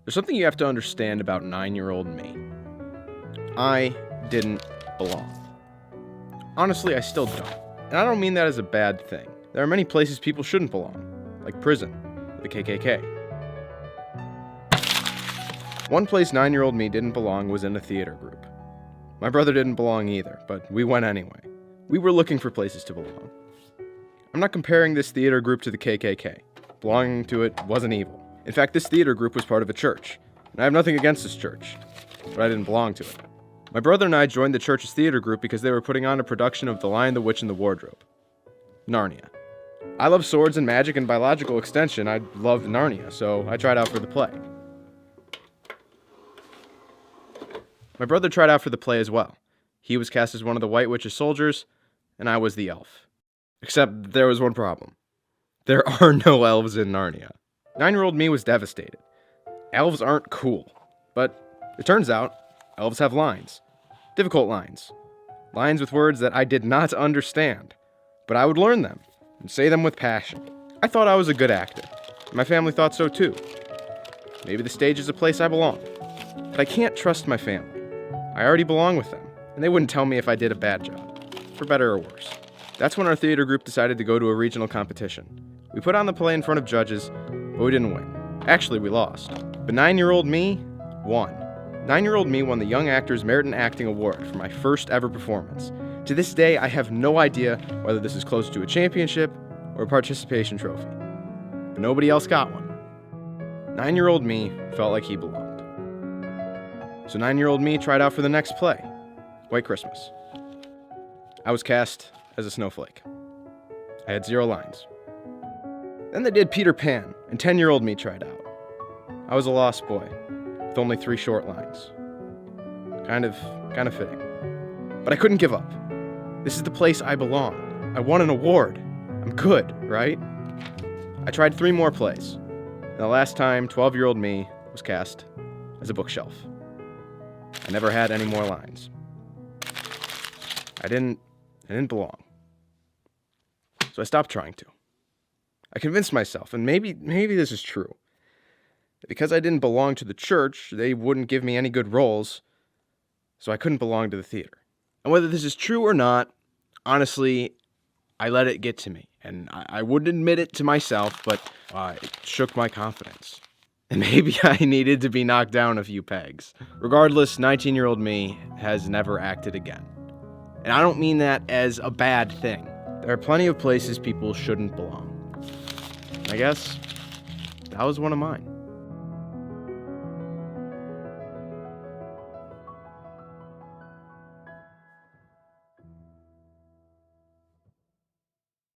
There's something you have to understand about 9-year-old me. I didn't belong. Honestly, I still don't. And I don't mean that as a bad thing. There are many places people shouldn't belong, like prison, or the KKK. One place 9-year-old me didn't belong was in a theater group. My brother didn't belong either, but we went anyway. We were looking for places to belong. I'm not comparing this theater group to the KKK. Belonging to it wasn't evil. In fact, this theater group was part of a church, and I have nothing against this church, but I didn't belong to it. My brother and I joined the church's theater group because they were putting on a production of The Lion, the Witch, and the Wardrobe. Narnia. I love swords and magic, and by logical extension, I loved Narnia, so I tried out for the play. My brother tried out for the play as well. He was cast as one of the White Witch's soldiers, and I was the elf. Except there was one problem. There are no elves in Narnia. 9-year-old me was devastated. Elves aren't cool. But it turns out, elves have lines. Difficult lines. Lines with words that I did not understand. But I would learn them and say them with passion. I thought I was a good actor. My family thought so too. Maybe the stage is a place I belong. But I can't trust my family. I already belong with them, and they wouldn't tell me if I did a bad job, for better or worse. That's when our theater group decided to go to a regional competition. We put on the play in front of judges, but we didn't win. Actually, we lost. But 9-year-old me won. 9-year-old me won the Young Actors Merit in Acting Award for my first ever performance. To this day, I have no idea whether this is close to a championship or a participation trophy. But nobody else got one. 9-year-old me felt like he belonged. So 9-year-old me tried out for the next play, White Christmas. I was cast as a snowflake. I had 0 lines. Then they did Peter Pan, and 10-year-old me tried out. I was a lost boy, with only 3 short lines. Kind of fitting. But I couldn't give up. This is the place I belong. I won an award. I'm good, right? I tried 3 more plays. And the last time, 12-year-old me was cast as a bookshelf. I never had any more lines. I didn't belong. So I stopped trying to. I convinced myself, and maybe this is true, that because I didn't belong to the church, they wouldn't give me any good roles, so I couldn't belong to the theater. And whether this is true or not, honestly, I let it get to me. And I wouldn't admit it to myself, but it shook my confidence. And maybe I needed to be knocked down a few pegs. Regardless, 19-year-old me has never acted again. And I don't mean that as a bad thing. There are plenty of places people shouldn't belong. I guess that was one of mine.